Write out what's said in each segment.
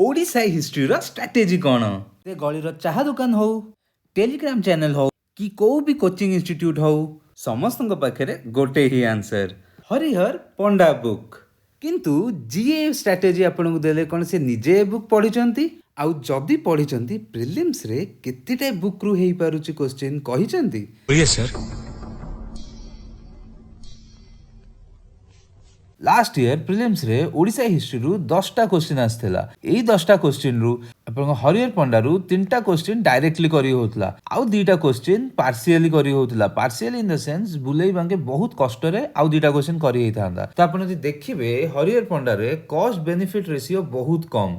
Odisha history strategy कौन से गलीर चाह दुकान हो टेलीग्राम चैनल हो कि को भी कोचिंग इंस्टीट्यूट हो समस्त पाखे गोटे ही आंसर हरिहर पंडा बुक किंतु जीए स्ट्राटेजी आपन को देले कौन से निजे बुक पढ़ी आउ जदि पढ़ी प्रिलिम्स रे केतेटा बुक रु हेई पारुची क्वेश्चन कहिसंती सर लास्ट ईयर प्रिलिम्स रे ओडिशा हिस्ट्री रु 10टा क्वेश्चन आसथिला एई 10टा क्वेश्चन रु अपन हरिहर पंडा रु 3टा क्वेश्चन डायरेक्टली करी होतला आउ 2टा क्वेश्चन पार्शियली करी होतला पार्शियल इन द सेंस बुलेई बांके बहुत कष्ट रे आउ 2टा क्वेश्चन करी हेतांदा त अपन जदि देखिबे हरिहर पंडा रे कॉस्ट बेनिफिट रेशियो बहुत कम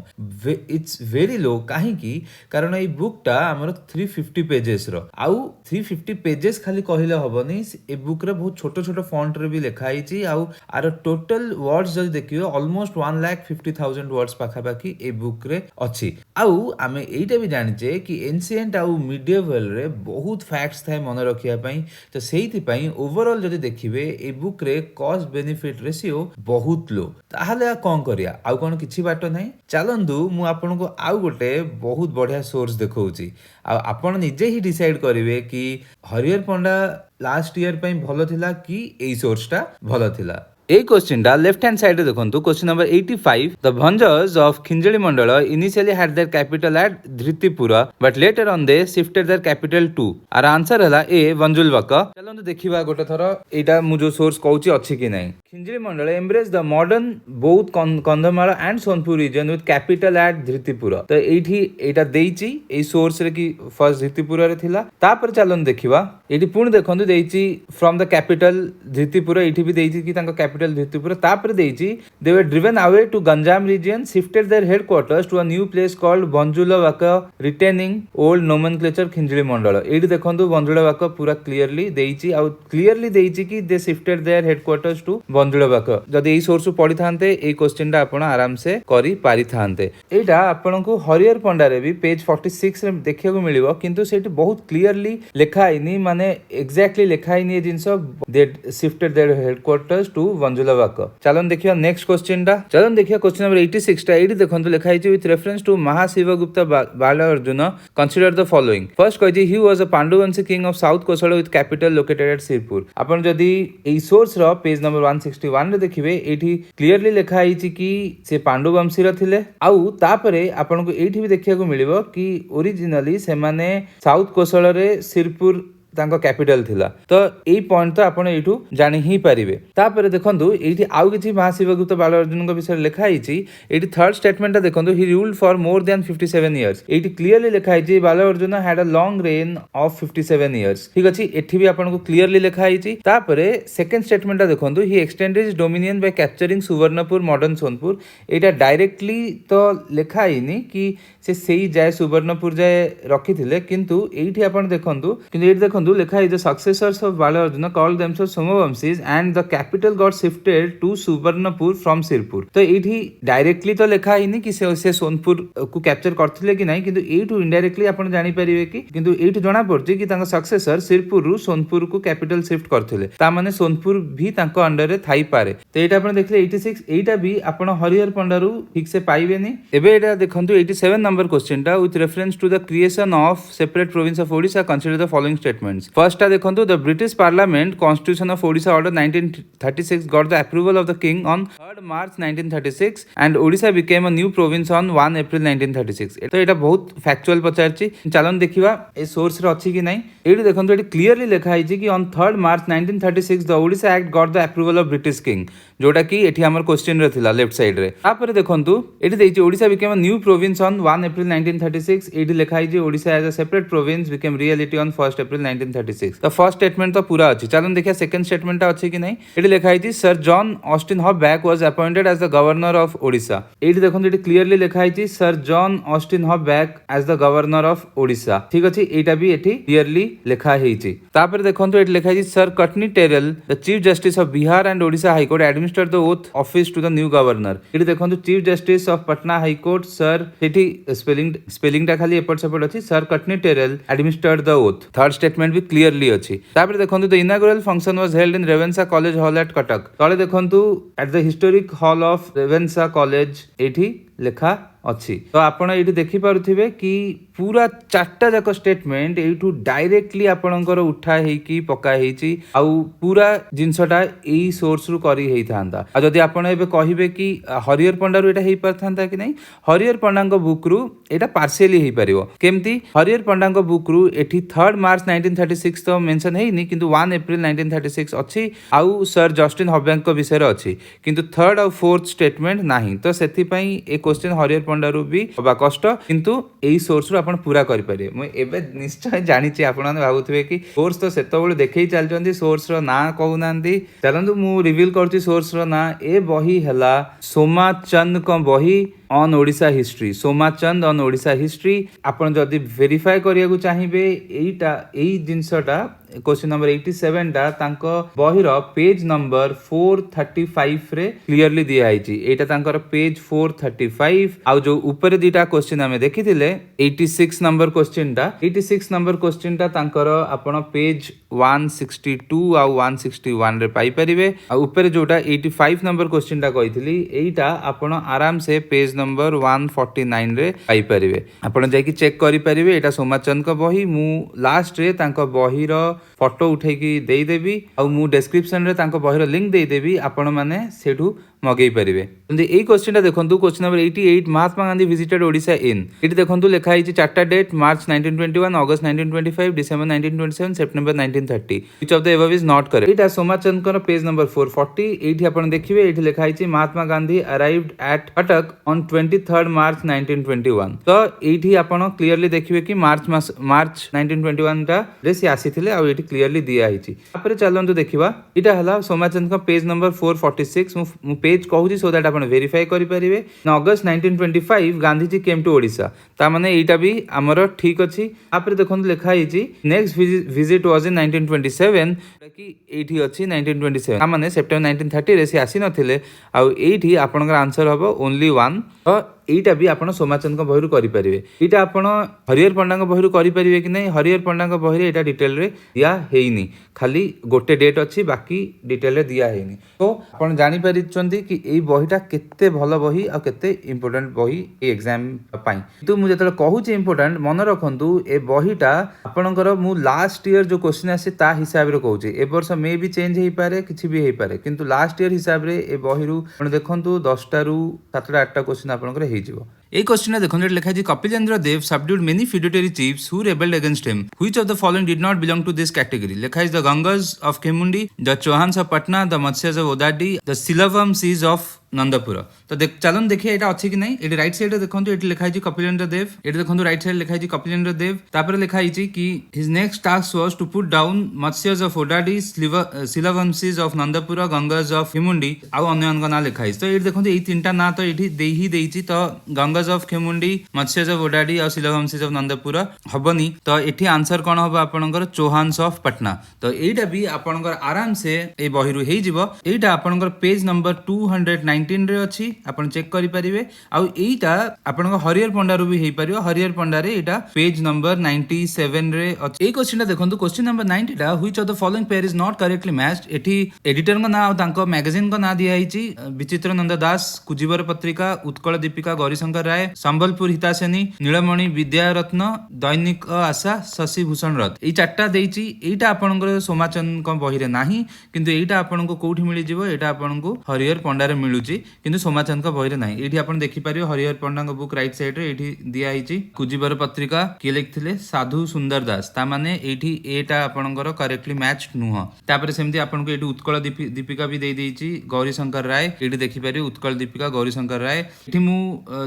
इट्स वेरी लो काहे की कारण ए बुकटा हमर 350 पेजेस रो आउ 350 पेजेस खाली कहिले हबनी ए बुक रे बहुत छोट छोट फॉन्ट रे भी लिखा हिची आउ आर टोटल वर्ड्स जदि देखियो ऑलमोस्ट 1,50,000 वर्ड्स पाखापाखि ए बुक रे अछि आउ आमे एइटा भी जानिचे कि एंशिएंट आउ मिडिएवल रे बहुत फैक्ट्स थाए मन रखिया पई तो सेहिति पई ओवरऑल जदि देखिबे ए बुक रे कॉस्ट बेनिफिट रेशियो बहुत लो ताहाले कोन करिया आउ कोन किछि बाट नै चलंदु मु आपन को आउ गोटे बहुत बढ़िया सोर्स देखौची आ आपन निजे ही डिसाइड करिवे कि हरिहर पंडा लास्ट ईयर पई भलो थिला कि एई सोर्सटा भलो थिला ए क्वेश्चन टा लेफ्ट हैंड साइड देखंतु question number 85 the Bhanjas of Khinjali Mandal initially had their capital at Dhritipur but later on they shifted their capital to आर आंसर हला ए वंजुलवक चलंतु देखिबा गोटे थरो एटा मु जो सोर्स कहूची अछि कि नै Khinjali Mandal embrace the modern both Kandhamal and Sonpur region with capital at Dhritipur तो एठी एटा देइची ए सोर्स रे कि फर्स्ट धृतिपुर रे थिला तापर चलन देखिबा एठी पुणी देखंतु देइची फ्रॉम द कैपिटल धृतिपुर एठी भी देइची कि तांका कैपिटल धृतिपुर तापर देइची they were driven away to Ganjam region shifted their headquarters to a new place called Vanjulvaka retaining old nomenclature Khinjali Mandal एठी देखंतु वंजुलवक पूरा क्लियरली देइची आ क्लियरली देइची कि they shifted their headquarters to Vanjulvaka जदि एई सोर्स पढी थांते एई क्वेश्चन टा आपण आराम से करि पारि थांते एटा आपण को हरिहर पंडा रे भी पेज 46 रे देखिया को मिलिबो किंतु सेठी बहुत क्लियरली लिखा आइनी माने एग्जैक्टली लिखा आइनी ए जिंस they shifted their headquarters to Vanjulvaka चलन देखिया नेक्स्ट क्वेश्चन टा चलन देखिया क्वेश्चन नंबर 86 टा एठी देखंतु लिखा आइछि with reference to Mahashiv Gupta Bal Arjun consider the following first कहछि he was a Panduvanshi king of south Kosala with capital located at Sirpur आपण जदी एई सोर्स रो पेज नंबर 161 रे देखिबे एठी क्लियरली लिखा आइछि कि से पांडुवंशी रो थिले आउ तापरे आपण को एठी भी देखिया को मिलिबो कि ओरिजिनली से माने साउथ कोसल रे सिरपुर तांको कैपिटल थिला तो एई पॉइंट तो आपण एठू जानि ही परिबे तापर देखंतु एठी आउ किछि महाशिवगुप्त बाल अर्जुन को विषय लिखा आइछि एठी थर्ड स्टेटमेंट देखंतु he ruled for more than 57 years एठी क्लियरली लिखा आइछि बाल Arjun had a long rain of 57 years ठीक अछि एठी भी आपण को क्लियरली लिखा आइछि तापर सेकंड स्टेटमेंट देखंतु he extended his dominion by capturing Suvarnapur modern Sonpur एटा डायरेक्टली तो लिखा आइनि कि से सेई जाय सुवर्णपुर जाय रखिथिले किंतु एठी आपण देखंतु किंतु एठी देखंतु लिखा है the successors of Bal Arjun called themselves Somavanshis and the capital got shifted to Suvarnapur from Sirpur तो एठी डायरेक्टली तो लिखा हिनी कि से सोनपुर को कैप्चर करथिले कि नै किंतु एठू इनडायरेक्टली आपण जानि परिबे कि किंतु एठू जणा पड़छि कि तांका सक्सेसर सिरपुर रु सोनपुर को कैपिटल शिफ्ट करथिले ता माने सोनपुर भी तांको अंडर रे थाई पारे तो एटा आपण देखले 86 एटा भी आपण हरिहर पंडा रु ठीक से पाइबेनी एबे एटा देखंतु 87 नंबर क्वेश्चन टा with reference to the creation of separate province of Odisha consider the following statements first टा देखंतु the British parliament constitution of Odisha order 1936 got the approval of the king on 3rd March 1936 and Odisha became a new province on 1 April 1936 तो एटा बहुत factual पचारची चलन देखिबा a source रे अछि कि नै एठी देखंतु एठी क्लियरली लिखा आइछि कि on 3rd March 1936 the Odisha act got the approval of British king जोटा कि एठी हमर क्वेश्चन रे थिला लेफ्ट साइड रे तापर देखंतु एठी देइछि Odisha became a new province on 1 April 1936 एठी लिखा आइछि Odisha as a separate province became reality on 1st April 1936 तो फर्स्ट स्टेटमेंट तो पूरा अछि चलन देखिया सेकंड स्टेटमेंट ता अछि कि नै एठी लिखा आइछि sir John Austin Hubback was appointed as the governor of Odisha एठी देखंतु एठी क्लियरली लिखा आइछि sir John Austin Hubback as the governor of Odisha ठीक अछि एटा भी एठी क्लियरली लिखा हेछि तापर देखंतु एठी लिखा आइछि sir Courtney Terrell the chief justice of Bihar and Odisha high court administered the oath office to the new governor एठी देखंतु chief justice of Patna high court sir एठी स्पेलिंग ता खाली एपट सेपट अछि sir Courtney Terrell administered the oath third statement भी clearly अछि तापर देखंतु the inaugural function was held in Ravenshaw college hall at Cuttack तळे देखंतु at the historic hall of Ravenshaw college एठी लेखा अच्छी। तो आपण ये देखिपे कि पूरा 4टा जाक स्टेटमेंट यू डायरेक्टली आपणकर उठा होगी पकाई आउ पूरा जिनसटा यही सोर्स रु करी था। जदि आपण एबे कहिबे कि हरिहर पंडारू एटा हेई परथांता कि नहीं, हरिहर पंडांग बुक रु एटा पार्शियली हेई परिबो। केमती हरिहर पंडांग बुक रु एठी 3 मार्च 1936 तो मेंशन हेइनी, किंतु 1 एप्रिल 1936 अछि आउ सर जस्टिन हब्यांक विषय रे अछि, किंतु 3rd और 4th स्टेटमेंट नाही। तो सेथि पई ए क्वेश्चन हरिहर पंडारू भी हबा कष्ट, किंतु एई सोर्स रु आपण पूरा करि परिबे। म एबे निश्चय जानिछि आपण माने भाबुथिबे कि सोर्स तो सेतबेले देखै चल जंदी, सोर्स रो ना कहू नांदी। चलंतु मु रिवील करछि सोर्स रो ना। ए बही हला सोमाचंद को बही on Odisha history, Somachand on Odisha history. आपण जदि वेरीफाई करिया को चाहिबे एईटा एई जिंसटा क्वेश्चन नंबर 87 टा तांको बहिर पेज नंबर 435 रे क्लियरली दिया आइछि। एटा तांकर पेज 435 आउ जो ऊपर दीटा क्वेश्चन हमें देखिथिले 86 नंबर क्वेश्चन टा, 86 नंबर क्वेश्चन टा तांकर आपण पेज 162 आउ 161 रे पाई परिबे। आ ऊपर जोटा 85 नंबर क्वेश्चन टा कहिथिली एईटा आपण आराम से पेज नंबर 149 रे पाई परिबे। आपण जाई कि चेक करि परिबे। एटा सोमाचंद को बही मु लास्ट रे तांको बहिर फोटो उठेकी देई देबी आ मु डिस्क्रिप्शन रे तांको बहिर लिंक देई देबी, आपण माने सेठू मगेई परिबे। एंदी एई क्वेश्चन टा देखंतु question number 88 Mahatma Gandhi visited Odisha in. एटी देखंतु लेखा आइछि 4टा date March 1921, August 1925, December 1927, September 1930। Which of the above is not correct. एटा सोमाचंद को पेज नंबर 440। एठी आपण देखिबे एठी लेखा आइछि Mahatma Gandhi arrived at Cuttack on 23rd March 1921। तो एठी आपण क्लियरली देखिबे कि मार्च 1921 टा रे से आसीथिले आ एठी क्लियरली दिया आइछि। तापर चलंतु देखिबा एटा हला सोमाचंद को पेज नंबर 446। मु पेज कहूची सो दैट आपण वेरीफाई करि परिबे। अगस्त 1925 गांधी जी केम टू ओडिशा, ता माने एटा भी हमर ठीक अछि। तापर देखंतु लेखा आइछि नेक्स्ट विजिट वाज इन 1927 कि एठी अछि 1927, ता माने सेप्टेम्बर 1930 रे से आसी नथिले आ एठी आपनकर आंसर हबो ओनली 1। तो एटा भी आपण सोमाचंद को बहिरु करि परिबे। एटा आपण हरिहर पंडा को बहिरु करि परिबे कि नहीं, हरिहर पंडा को बहिरे एटा डिटेल रे दिया हेइनी, खाली गोटे डेट अछि बाकी डिटेल रे दिया हेइनी। तो आपण जानि परिचंदी कि एई बहिटा केते भलो बही आ केते इंपोर्टेंट बही ए एग्जाम पई। तो मु जतले कहूची इंपोर्टेंट मन रखंतु ए बहिटा आपणकर मु लास्ट ईयर जो क्वेश्चन आसे ता हिसाब रे कहूची। ए वर्ष मे भी चेंज हेई पारे किछि भी हेई पारे, किंतु लास्ट ईयर हिसाब रे ए बहिरु आपण देखंतु 10टा रु 7टा 8टा क्वेश्चन आपणकर हेई जिवो। ए क्वेश्चन देखंतु लेखा छि Kapilendra Deva subdued many feudatory chiefs who rebelled against him. Which of the following did not belong to this category? लेखा is the Gangas of Khemundi, the Chauhans of Patna, the Matsyas of Odadi, the Silavamshis of Nandapur. तो चलन देखिए एटा अछि कि नहीं। एटी राइट साइड रे देखंतु एटी लिखा छि कपिलेंद्र देव। एटी देखंतु राइट साइड लिखा छि कपिलेंद्र देव। तापर लिखा छि कि his next task was to put down Matsyas of Odadi, Silavamshis of Nandapur, Gangas of Khemundi आ अन्य ना लिखा छि। तो एटी देखंतु एई तीनटा ना तो एटी देई ही देई छि। तो गंगस ऑफ खेमुंडी, मत्स्यज ऑफ ओडाडी और सिलवमसीज ऑफ नंदपुर हबनी। तो एठी आंसर कोन हबो आपनकर चौहान्स ऑफ पटना। तो एटा भी आपनकर आराम से ए बहिरु हेई जिवो। एटा आपनकर पेज नंबर 219 रे अछि, आपण चेक करि परिबे। आ एटा आपनकर हरिहर पंडा रु भी हेई परिबो। हरिहर पंडा रे एटा पेज नंबर 97 रे अछि। ए क्वेश्चन टा देखंतु क्वेश्चन नंबर 90 टा which of the following pair is not correctly matched. एठी एडिटर को ना तांको मैगजीन को ना दिया आइछि विचित्र नंद दास, कुजीवर पत्रिका, उत्कल दीपिका, गौरीशंकर राय, संबलपुर हितासेनी, नीलमणि विद्यारत्न, दैनिक आशा, शशि भूषण रथ। ए चारटा देइछि। एटा आपनकर सोमाचंद को बहिरे नाही, किंतु एटा आपनको कोठी मिलि जिवो। एटा आपनको हरिहर पंडा रे मिलुछि, किंतु सोमाचंद को बहिरे नाही। एठी आपण देखि परियो हरिहर पंडा को बुक राइट साइड रे एठी दिया आइछि कुजीवर पत्रिका के लिखथिले साधु सुंदर दास, ता माने एठी एटा आपनकर करेक्टली मैच नुह। तापर सेमति आपनको एठी उत्कल दीपिका भी देई देइछि गौरीशंकर राय। एठी देखि परियो उत्कल दीपिका गौरीशंकर राय। एठी मु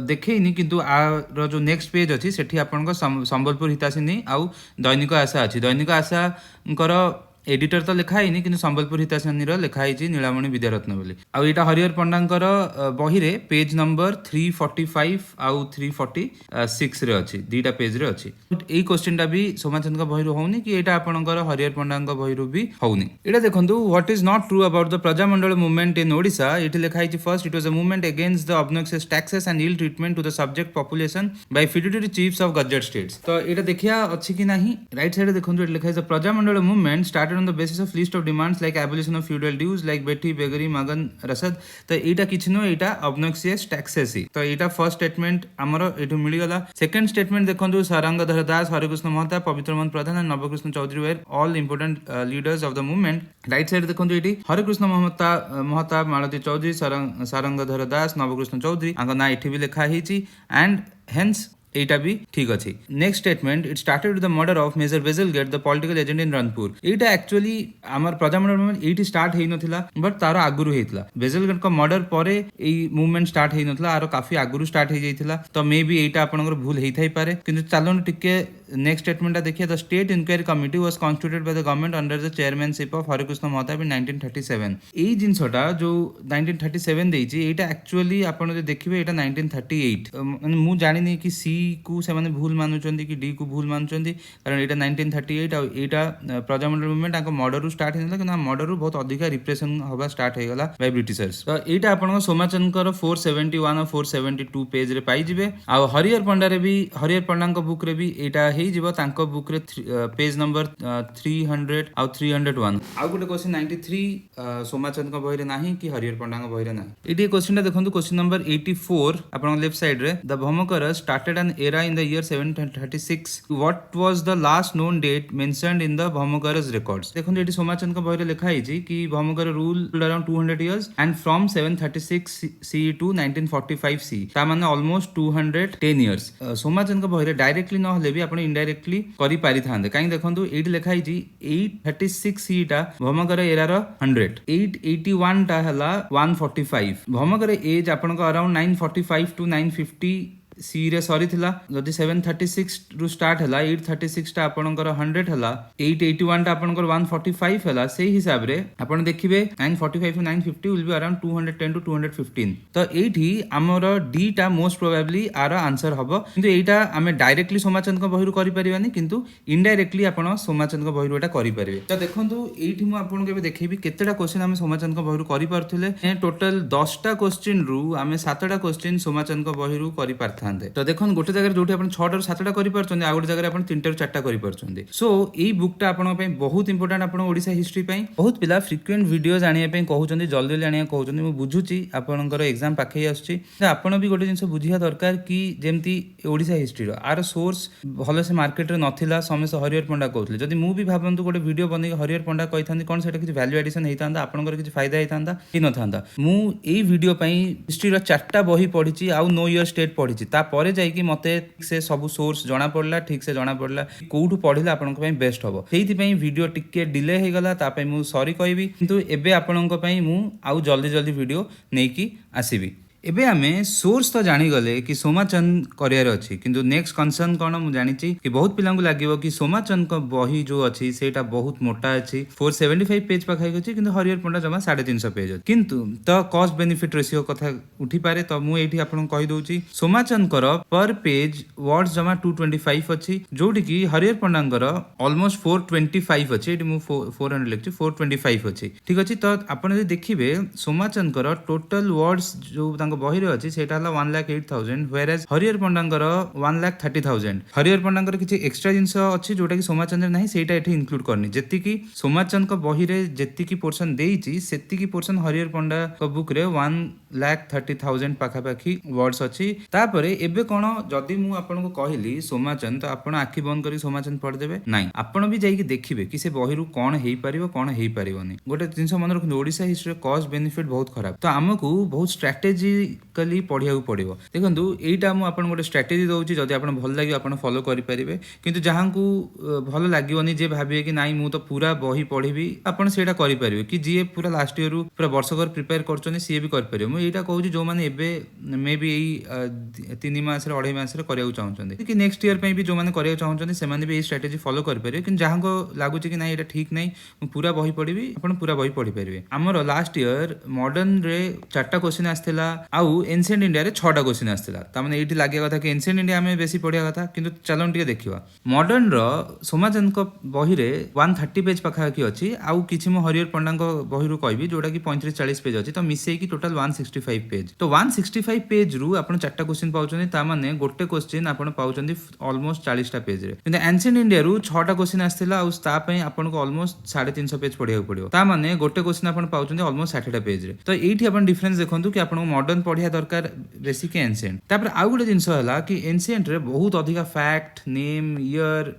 देखेइनी, किंतु आ रो जो नेक्स्ट पेज अछि सेठी आपनको संबलपुर हितासिनी आउ दैनिक आशा अछि। दैनिक आशा कर एडिटर तो लिखा है कि संबलपुर हितासिनी लिखा है नीलमणि विद्यारत्न बोली। आ एटा हरिहर पंडांकर बहिरे पेज नंबर 345 आउ 346 रे अछि, दीटा पेज रे अछि। एई क्वेश्चन टा भी सोमाचंद का बहिरु होउनी कि एटा आपनकर हरिहर पंडांक बहिरु भी होउनी। एटा देखंतु what is not true about the Prajamandal movement in Odisha. एठी लिखा है first it was a movement against the obnoxious taxes and ill treatment to the subject population by feudatory chiefs of Garjat states. तो एटा देखिया अछि कि नाही। राइट साइड देखंतु एटा लिखा है the Prajamandal movement started started on the basis of list of demands like abolition of feudal dues like betty beggary magan rasad तो एटा किछि नो एटा obnoxious taxes ही तो एटा फर्स्ट स्टेटमेंट हमरो एटु मिली गला सेकंड स्टेटमेंट देखंतु Sarangdhar Das Harekrushna Mahatab Pabitramohan Pradhan and Nabakrushna Choudhury were all important leaders of the movement right side देखंतु एटी हरिकृष्ण महता मालती चौधरी सारंगधर दास नवकृष्ण चौधरी आंग ना एठी भी लिखा हिची एंड हेंस एटा भी ठीक अछि next statement it started with the murder of major Bazalgette the political agent in Ranpur एटा एक्चुअली हमर प्रजामंडल मूवमेंट एटी स्टार्ट हेइ नथिला बट तारो आगुरु हेइतला बेजल गेट को मर्डर परे ए मूवमेंट स्टार्ट हेइ नथिला आरो काफी आगुरु स्टार्ट हेइ जाइतिला तो मे बी एटा आपनकर भूल हेइ थाइ पारे किंतु चालोन टिके नेक्स्ट स्टेटमेंट देखिए the state inquiry committee was constituted by the government under the chairmanship of Harekrushna Mahtab in 1937 एई जिंसटा जो 1937 देइची एटा एक्चुअली आपण जे देखिबे एटा 1938 माने मु जानि नै कि सी को से माने भूल मानुचंदी कि डी को भूल मानुचंदी कारण एटा 1938 आ एटा प्रजामंडल मूवमेंट आको मर्डर रु स्टार्ट हेनला कि मर्डर रु बहुत अधिक रिप्रेशन होबा स्टार्ट हे गला बाय ब्रिटिशर्स तो एटा आपण सोमाचंदकर 471 और 472 पेज रे पाई जिवे आ हरियर पंडा रे भी हरियर पंडा को बुक रे भी एटा हेइ जिवो तांको बुक रे पेज नंबर 300 आ 301 आ गुटे क्वेश्चन 93 सोमाचंद को बहिरे नाही कि हरियर पंडा को बहिरे नाही एटी क्वेश्चन देखंतु क्वेश्चन नंबर 84 आपण लेफ्ट साइड रे the Bhaumakara started an era in the year 736 what was the last known date mentioned in the Bhaumakara's records देखो एटी सोमाचंद का बहिरे लिखा हिची कि भौमकर rule around 200 years and from 736 CE to 1945 CE ता माने ऑलमोस्ट 210 years सोमाचंद का बहिरे डायरेक्टली न हले भी आपण इनडायरेक्टली करि पारि थांदे काई देखंतु एटी लिखा हिची 836 CE टा भौमकर एरा रो 100 881 टा हला 145 भौमकर एज आपण का अराउंड 945 to 950 सी रे सरी थिला जदि 736 रु स्टार्ट हला 836 टा आपनकर 100 हला 881 टा आपनकर 145 हला सेही हिसाब रे आपण देखिबे 945 to 950 will be around 210 to 215 तो एठी हमर डी टा मोस्ट प्रोबेबली आर आंसर हबो किंतु एटा हमें डायरेक्टली सोमाचंद को बहिरु करि परिबानी किंतु इनडायरेक्टली आपण सोमाचंद को बहिरु एटा करि परिबे तो देखंतु एठी मु आपण केबे देखैबी केतेटा क्वेश्चन हमें सोमाचंद को बहिरु करि परथिले टोटल 10 टा क्वेश्चन रु हमें 7 टा क्वेश्चन सोमाचंद को बहिरु करि परथा तो देखो गोटे जगह जो 6 टा 7 टा करि परछन आ गोटे जगह 3 टा 4 टा करि परछन सो एई बुकटा आपन पे बहुत इंपोर्टेंट आपन ओडिसा हिस्ट्री पे बहुत पिला फ्रीक्वेंट वीडियो जानिया पे कहउछन जल्दी जानिया कहउछन मु बुझुची आपनकर एग्जाम पाखे आछी आपन भी गोटे जिंस बुझिया दरकार कि जेमती ओडिसा हिस्ट्री रो आर सोर्स भलो से मार्केट रे नथिला समस्त हरियर पंडा कहउतले जदि मु भी भाबंतु गोटे वीडियो बनै हरियर पंडा कहिथांदी कोन सेटा किछ वैल्यू एडिशन हेतांदा आपनकर किछ फायदा हेतांदा कि नथांदा मु एई वीडियो पे हिस्ट्री रो 4 टा बही पढिची आ नो इयर स्टेट पढिची ता परे जाइकी मते से सब सोर्स जाना पड़ला ठीक से जाना पड़ला कोठु पढिला आपनक पई बेस्ट हबो सेहिति पई वीडियो टिके डिले हे गला ता पई मु सॉरी कहबी किंतु एबे आपनक पई मु आउ जल्दी जल्दी वीडियो नेकी आसीबी एबे आमे सोर्स तो जानी गले कि सोमाचंद करियर अछि किंतु नेक्स्ट कंसर्न कोन मु जानिची कि बहुत पिलांगु लागिवो कि सोमाचंद को बही जो अछि सेटा बहुत मोटा अछि 475 पेज पखाइ गछि किंतु हरियर पंडा जमा 350 पेज अछि किंतु त कॉस्ट बेनिफिट रेशियो कथा उठी पारे त मु एठी आपन कहि दोछि सोमाचंद कर पर पेज वर्ड्स जमा 225 अछि जोडी कि हरियर पंडांगर ऑलमोस्ट 425 अछि एठी मु 400 लिखछि 425 अछि ठीक अछि त आपन जे देखिबे सोमाचंद कर टोटल वर्ड्स जो बही रे अछि सेटा हला 1,08,000 whereas हरियर पंडांगर 1,30,000 हरियर पंडांगर किछि एक्स्ट्रा जिंस अछि जोटा कि सोमाचंद्र नाही सेटा एठी इंक्लूड करनी जेति कि सोमाचंद को बही रे जेति कि पोर्शन देइछि सेति कि पोर्शन हरियर पंडा को बुक रे 1,30,000 पाखा पाखी वर्ड्स अछि तापरे एबे कोन जदी मु आपन को कहिली सोमाचंद तो आपन आखि बंद करी सोमाचंद पढ देबे नाही आपन भी जाई कि देखिबे कि से बही रु कोन हेइ परिबो कोन हेइ परिबोनी गोटे जिंस मन रखु ओडिसा हिस्ट्री कॉस्ट बेनिफिट बहुत खराब तो हमकु बहुत स्ट्रेटजी कली पढ़िया पड़ो देखो यहीटा मुझे गोटे स्ट्राटेजी दूसरी जब आप भल लगे आप फॉलो करेंगे किंतु जहाँ को भल लगे जे भावे कि नाई मु तो पूरा बही पढ़ी आपड़ से करेंगे कि जी पूरा लास्ट ईयर पूरा वर्षकर प्रिपेयर कर सी भी करेंगे मुझे कहूँ जो मैंने मे भी यही 3 मास 2.5 मास कराया चाहते कि नेक्स्ट ईयर भी जो मैंने कराया चाहते से भी स्ट्राटेजी फॉलो करेंगे कि जहाँ को लगुच कि ना ये ठीक नहीं पूरा बही पढ़ी आप पूरा बही पढ़ी पारे आमर लास्ट ईयर मॉडर्न रे 4टा क्वेश्चन आसला आउ एनसिएंट इंडिया रे 6टा क्वेश्चन आस्थिला तामाने एठी लागिया कथा कि एनसिएंट इंडिया में बेसी पढ़िया कथा किंतु चलन टिके देखिबा मॉडर्न रो सोमाचंद को बही रे 130 पेज पाखा की अछि आउ किछि मो हरियर पंडा को बही रु कहबी जोटा कि 35-40 पेज अछि तो मिसै कि टोटल 165 पेज तो 165 पेज रु आपण 4टा क्वेश्चन पाउछनी ता माने गोटे क्वेश्चन आपण पाउछनी ऑलमोस्ट 40टा पेज रे किंतु एनसिएंट इंडिया रु 6टा क्वेश्चन आस्थिला आउ ता पई आपण को ऑलमोस्ट 350 पेज पढिया पड़ियो ता माने गोटे क्वेश्चन आपण पाउछनी ऑलमोस्ट 60टा पेज रे तो एठी आपण डिफरेंस देखंतु कि आपण मॉडर्न पढ़िया दरकार बेसी के एनसिएंट तापर आउ गोटे जिंस हला कि एनसिएंट रे बहुत अधिका फैक्ट नेम ईयर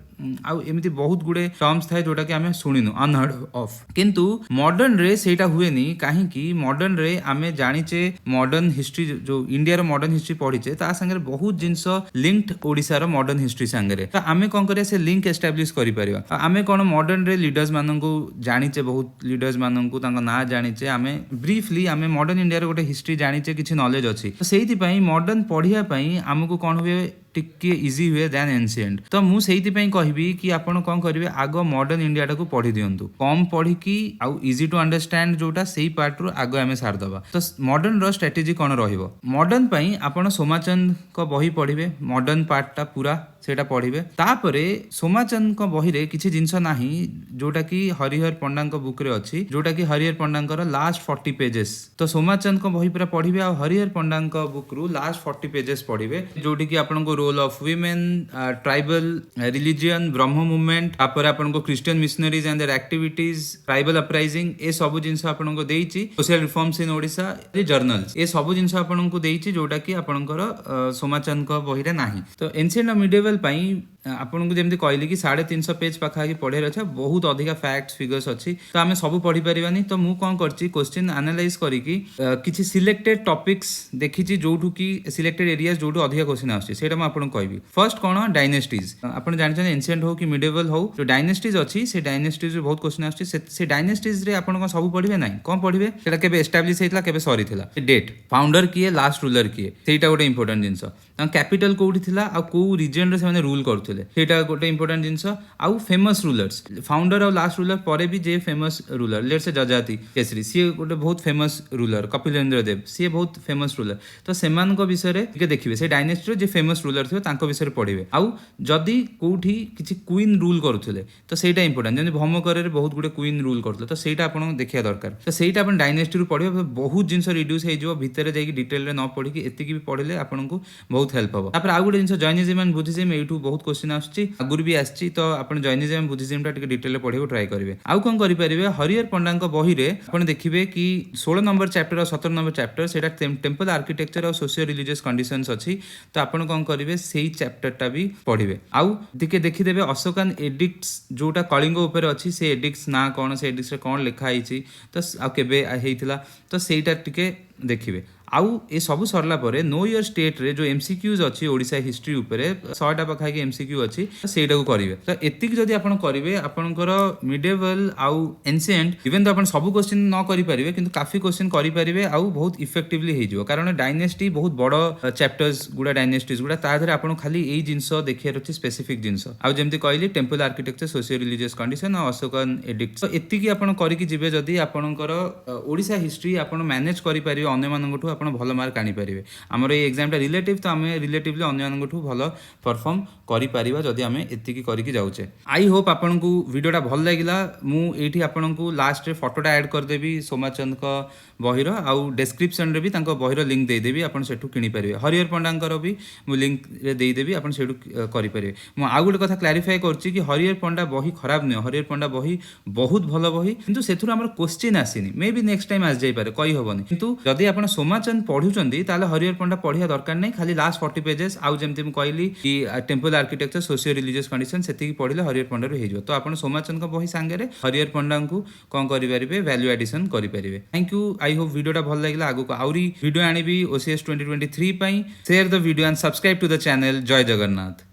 आउ एमती बहुत गुड़े टर्म्स थाए जोटा कि आमे सुनिनु अनहर्ड ऑफ किंतु मॉडर्न रे सेटा हुएनी काहे कि मॉडर्न रे आमे जानिचे मॉडर्न हिस्ट्री जो इंडिया रो मॉडर्न हिस्ट्री पढ़िचे ता संगे बहुत जिंस लिंक्ड ओडिसा रो मॉडर्न हिस्ट्री संगे तो आमे कोन करिया से लिंक एस्टैब्लिश करि परिबा आमे कोन मॉडर्न रे लीडर्स मानन को जानिचे बहुत लीडर्स मानन को तांका ना जानिचे आमे ब्रीफली आमे मॉडर्न इंडिया रो गोटे हिस्ट्री जानिचे किछि नॉलेज अछि तो सेहिति पई मॉडर्न पढ़िया पई हमकु कोन हुए टिके इजी हुए दैन एनसिएंट तो मु सेहिति पई कहबी कि आपण कोन करिवे आगो मॉडर्न इंडिया टाको पढ़ी दियंतु कम पढ़ी की आउ इजी टू अंडरस्टैंड जोटा सेही पार्ट रो आगो आमे सार दबा तो मॉडर्न रो स्ट्रेटजी कोन रहिबो मॉडर्न पई आपण सोमाचंद को बही पढ़िबे मॉडर्न पार्ट टा पूरा सेटा पढ़िबे तापरे सोमाचंद को बही रे किछि जिंस नाही जोटा कि हरिहर पंडा को बुक रे अछि जोटा कि हरिहर पंडा को लास्ट 40 पेजेस तो सोमाचंद को बही पूरा पढ़िबे आ हरिहर पंडा को बुक रू लास्ट 40 पेजेस पढ़िबे जोटी कि आपण को role of women tribal religion Brahmo movement तापर आपण को Christian missionaries and their activities tribal uprising ए सब जिंस आपण को देइछि सोशल रिफॉर्म्स इन ओडिसा ए जर्नल्स ए सब जिंस आपण को देइछि जोटा कि आपणकर सोमाचंद को बही रे नाही तो एंशिएंट मिडिवल पई आपन को जेमति कहली कि 350 पेज पाखा कि पढ़े रछ बहुत अधिका फैक्ट्स फिगर्स अछि तो आमे सब पढ़ी परिबानी तो मु कोन करछि क्वेश्चन एनालाइज करी कि किछि सिलेक्टेड टॉपिक्स देखिछि जोठु कि सिलेक्टेड एरियाज जोठु अधिका क्वेश्चन आछि सेटा म आपन कहबी फर्स्ट कोन डायनेस्टीज आपन जानि छन एंशिएंट हो कि मिडिवल हो जो डायनेस्टीज अछि से डायनेस्टीज रे बहुत क्वेश्चन आछि से डायनेस्टीज रे आपन को सब पढ़िबे नै कोन पढ़िबे सेटा केबे एस्टैब्लिश हेतला केबे सरीथिला डेट फाउंडर किए लास्ट रूलर किए सेटा गोटे इंपोर्टेंट जिंस कैपिटल कोठी थिला आ को रीजन रे से रूल करथुले सेटा गोटे इंपोर्टेंट जिंस आउ फेमस रूलर्स फाउंडर और लास्ट रूलर परे भी जे फेमस रूलर लेट्स से जजाति केसरी सी गोटे बहुत फेमस रूलर कपिलेंद्र देव सी बहुत फेमस रूलर तो सेमान को विषय रे के देखिबे से डायनेस्टी जे फेमस रूलर थियो तांको विषय रे पढिबे आउ जदी कोठी किछि क्वीन रूल करथुले तो सेटा इंपोर्टेंट जने भौमकर रे बहुत गुडे क्वीन रूल करथुले तो सेटा आपण देखिया दरकार तो सेटा आपण डायनेस्टी रु पढिबे बहुत जिंस रिड्यूस हे जो भितरे जाई डिटेल रे न पढी कि एतिकी भी पढिले आपण को बहुत हेल्प हो तापर आउ गुडे जिंस जैनिज्म एंड बुद्धिज्म एठू बहुत क्वेश्चन आछी आगुर भी आछी तो आपण जैनिज्म एंड बुद्धिज्म टा टिके डिटेल रे पढिबो ट्राई करिवे आउ कोन करि परिबे हरिहर पंडा को बही रे आपण देखिबे कि 16 नंबर चैप्टर और 17 नंबर चैप्टर सेटा टेंपल आर्किटेक्चर और सोशियो रिलीजियस कंडीशंस अछि तो आपण कोन करिवे सेही चैप्टर टा भी पढिबे आउ दिके देखि देबे अशोकन एडिक्ट्स जोटा कलिंग ऊपर अछि से एडिक्ट्स ना कोन से एडिक्ट्स रे कोन लिखा आइछि तो आ केबे हेइथिला तो सेटा टिके देखिबे आउ ए सब सरला परे नो योर स्टेट रे जो एमसीक्यूज अछि ओडिसा हिस्ट्री ऊपरे 100टा पखा के एमसीक्यू अछि सेटा को करिवे तो एतिक जदी आपण करिवे आपनकर मिडिवल आउ एंशिएंट इवन तो आपण सब क्वेश्चन न करि परिवे किंतु काफी क्वेश्चन करि परिवे आउ बहुत इफेक्टिवली हे जिवो कारण डायनेस्टी बहुत बडो चैप्टर्स गुडा डायनेस्टीज गुडा ता धरे आपण खाली एई जिंस देखिया रछि स्पेसिफिक जिंस आउ जेमति कहली temple architecture socio religious condition और अशोकन एडिक्ट तो एतिकी आपण करि कि जिवे जदी आपनकर ओडिसा हिस्ट्री आपण मैनेज करि परिवे अन्य मानगठु आपण भलो मार्क आनी परिवे हमर ए एग्जाम टा रिलेटिव तो हमें रिलेटिवली अन्य मानगठु भलो परफॉर्म करि परिबा जदी हमें एतिकी करि कि जाउचे आई होप आपण को वीडियोटा भल लागिला मु एठी आपण को लास्ट रे फोटोटा ऐड कर देबी सोमाचंद को बहिरो आउ डिस्क्रिप्शन रे भी तांको बहिरो लिंक दे देबी आपण सेठु किनि परिवे हरिहर पंडांकर भी मु लिंक रे दे देबी आपण सेठु करि परिवे मु आ गुटे कथा क्लैरिफाई करछि कि हरिहर पंडा बही खराब नै हरिहर पंडा बही बहुत भलो बही किंतु सेथुर हमर क्वेश्चन आसीनी मे बी नेक्स्ट टाइम आस जाई पारे कहि होबनी किंतु जदी आपण सोमाचंद पढुचंदी ताले हरिहर पंडा पढिया दरकार नै खाली लास्ट 40 पेजेस आउ जेमति मु कहली कि temple architecture socio religious condition सेति पढिले हरिहर पंडा रे हे जो तो आपण सोमाचंद का बही संगे रे हरिहर पंडा को कोन करि परिबे वैल्यू एडिशन करि परिबे थैंक यू आई होप वीडियोटा भल लागिला आगु को आउरी वीडियो आनिबी ओसीएस 2023 पई share the video and subscribe to the channel जय जगन्नाथ।